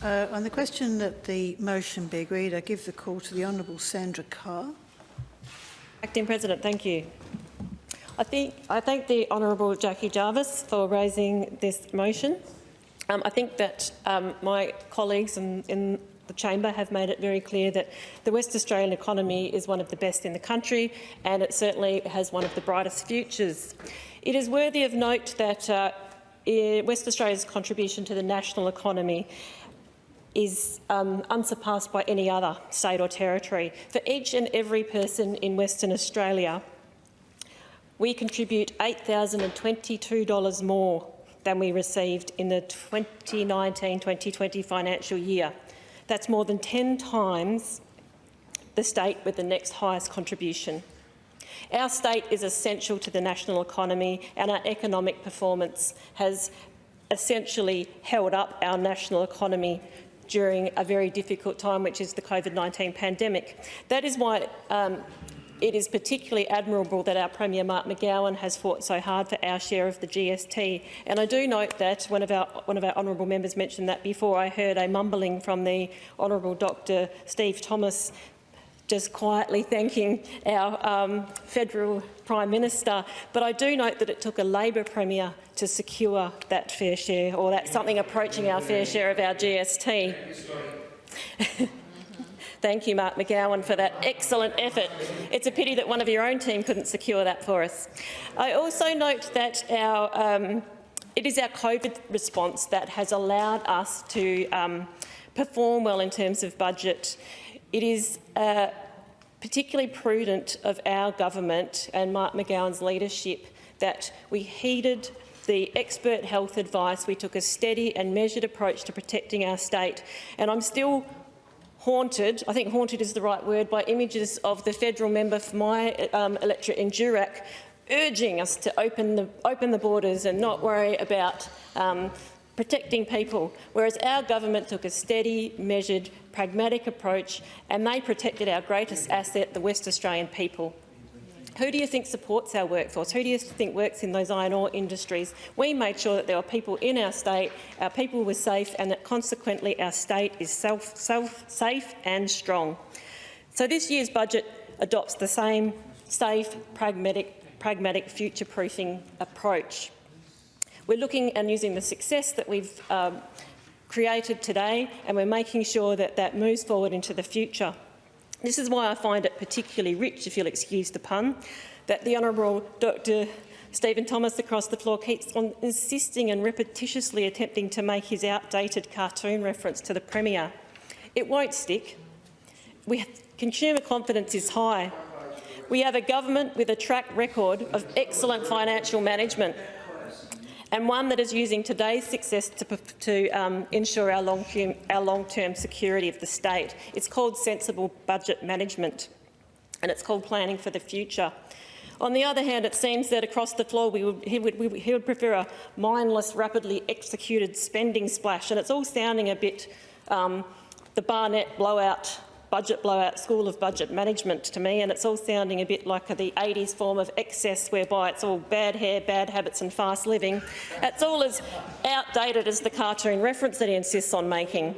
On the question that the motion be agreed, I give the call to the Honourable Sandra Carr. Acting President, thank you. I thank the Honourable Jackie Jarvis for raising this motion. I think that my colleagues in the chamber have made it very clear that the West Australian economy is one of the best in the country, and it certainly has one of the brightest futures. It is worthy of note that West Australia's contribution to the national economy is unsurpassed by any other state or territory. For each and every person in Western Australia, we contribute $8,022 more than we received in the 2019-2020 financial year. That's more than 10 times the state with the next highest contribution. Our state is essential to the national economy, and our economic performance has essentially held up our national economy during a very difficult time, which is the COVID-19 pandemic. That is why it is particularly admirable that our Premier Mark McGowan has fought so hard for our share of the GST. And I do note that one of our honourable members mentioned that before. I heard a mumbling from the Honourable Dr. Steve Thomas just quietly thanking our federal Prime Minister. But I do note that it took a Labor Premier to secure that fair share, or that something approaching our fair share of our GST. Thank you, Mark McGowan, for that excellent effort. It's a pity that one of your own team couldn't secure that for us. I also note that it is our COVID response that has allowed us to perform well in terms of budget. It is particularly prudent of our government and Mark McGowan's leadership that we heeded the expert health advice. We took a steady and measured approach to protecting our state. And I'm still haunted, I think haunted is the right word, by images of the federal member for my electorate in Durack urging us to open the borders and not worry about protecting people, whereas our government took a steady, measured, pragmatic approach, and they protected our greatest asset, the West Australian people. Who do you think supports our workforce? Who do you think works in those iron ore industries? We made sure that there were people in our state, our people were safe, and that consequently our state is safe and strong. So this year's budget adopts the same safe, pragmatic future-proofing approach. We're looking and using the success that we've created today, and we're making sure that that moves forward into the future. This is why I find it particularly rich, if you'll excuse the pun, that the Honourable Dr. Stephen Thomas across the floor keeps on insisting and repetitiously attempting to make his outdated cartoon reference to the Premier. It won't stick. Consumer confidence is high. We have a government with a track record of excellent financial management, and one that is using today's success to ensure our long-term security of the state. It's called sensible budget management, and it's called planning for the future. On the other hand, it seems that across the floor he would prefer a mindless, rapidly executed spending splash, and it's all sounding a bit the Barnett budget blowout school of budget management to me, and it's all sounding a bit like the 80s form of excess, whereby it's all bad hair, bad habits and fast living. It's all as outdated as the cartoon reference that he insists on making.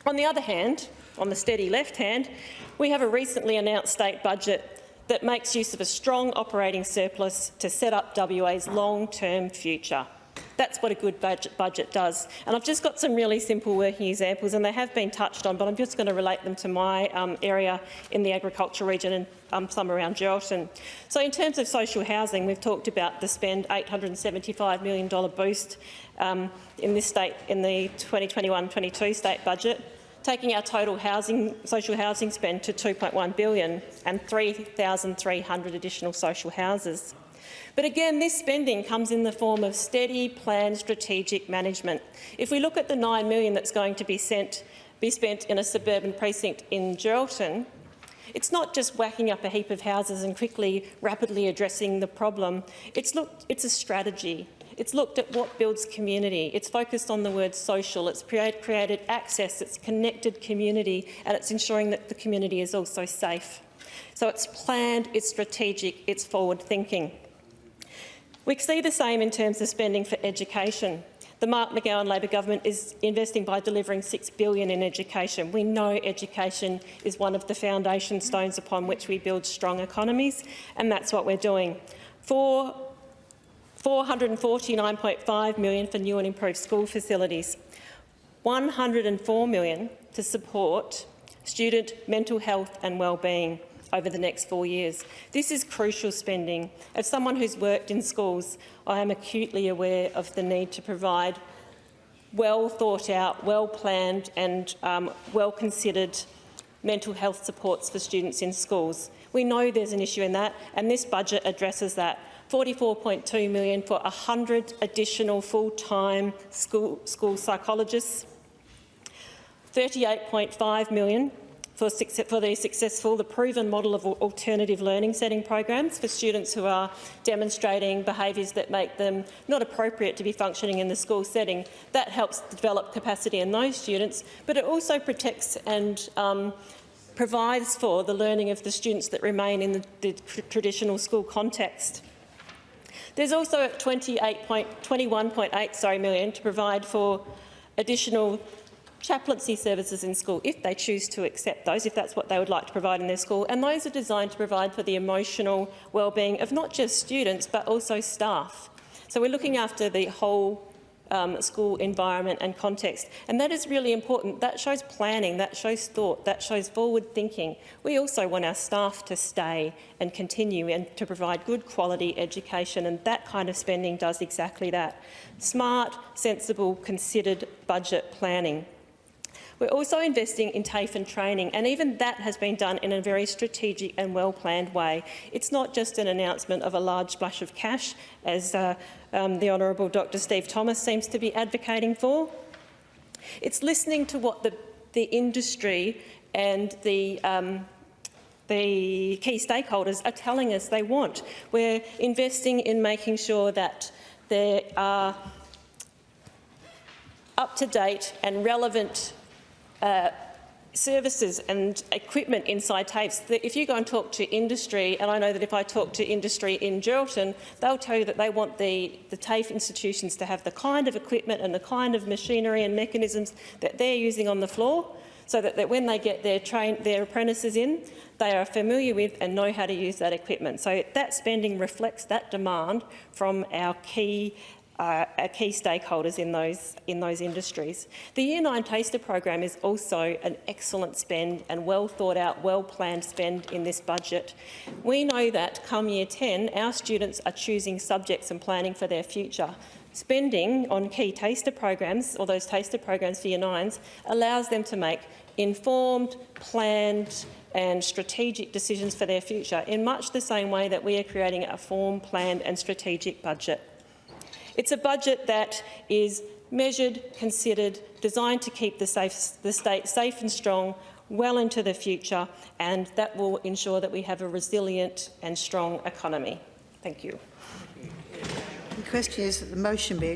On the other hand, on the steady left hand, we have a recently announced state budget that makes use of a strong operating surplus to set up WA's long-term future. That's what a good budget does. And I've just got some really simple working examples, and they have been touched on, but I'm just going to relate them to my area in the agricultural region and some around Geraldton. So in terms of social housing, we've talked about the spend $875 million boost in this state in the 2021-22 state budget, taking our total social housing spend to $2.1 billion and 3,300 additional social houses. But again, this spending comes in the form of steady, planned, strategic management. If we look at the $9 million that's going to be spent in a suburban precinct in Geraldton, it's not just whacking up a heap of houses and rapidly addressing the problem. It's a strategy. It's looked at what builds community. It's focused on the word social. It's created access. It's connected community, and it's ensuring that the community is also safe. So it's planned, it's strategic, it's forward-thinking. We see the same in terms of spending for education. The Mark McGowan Labor government is investing by delivering $6 billion in education. We know education is one of the foundation stones upon which we build strong economies, and that's what we're doing. For $449.5 million for new and improved school facilities, $104 million to support student mental health and wellbeing over the next 4 years. This is crucial spending. As someone who's worked in schools, I am acutely aware of the need to provide well thought out, well planned and well considered mental health supports for students in schools. We know there's an issue in that, and this budget addresses that. $44.2 million for 100 additional full-time school psychologists, $38.5 million for the proven model of alternative learning setting programs for students who are demonstrating behaviours that make them not appropriate to be functioning in the school setting. That helps develop capacity in those students, but it also protects and provides for the learning of the students that remain in the traditional school context. There's also $21.8 million to provide for additional chaplaincy services in school, if they choose to accept those, if that's what they would like to provide in their school. And those are designed to provide for the emotional wellbeing of not just students, but also staff. So we're looking after the whole school environment and context. And that is really important. That shows planning, that shows thought, that shows forward thinking. We also want our staff to stay and continue and to provide good quality education, and that kind of spending does exactly that. Smart, sensible, considered budget planning. We're also investing in TAFE and training, and even that has been done in a very strategic and well-planned way. It's not just an announcement of a large splash of cash, as the Honourable Dr Steve Thomas seems to be advocating for. It's listening to what the industry and the key stakeholders are telling us they want. We're investing in making sure that there are up-to-date and relevant services and equipment inside TAFEs. If you go and talk to industry, and I know that if I talk to industry in Geraldton, they'll tell you that they want the TAFE institutions to have the kind of equipment and the kind of machinery and mechanisms that they're using on the floor, so that when they get their apprentices in, they are familiar with and know how to use that equipment. So that spending reflects that demand from our key stakeholders in those industries. The Year 9 Taster program is also an excellent spend and well thought out, well planned spend in this budget. We know that come Year 10, our students are choosing subjects and planning for their future. Spending on key taster programs, or those taster programs for Year 9s, allows them to make informed, planned and strategic decisions for their future in much the same way that we are creating a formed, planned and strategic budget. It's a budget that is measured, considered, designed to keep the state safe and strong well into the future, and that will ensure that we have a resilient and strong economy. Thank you. The question is that the motion be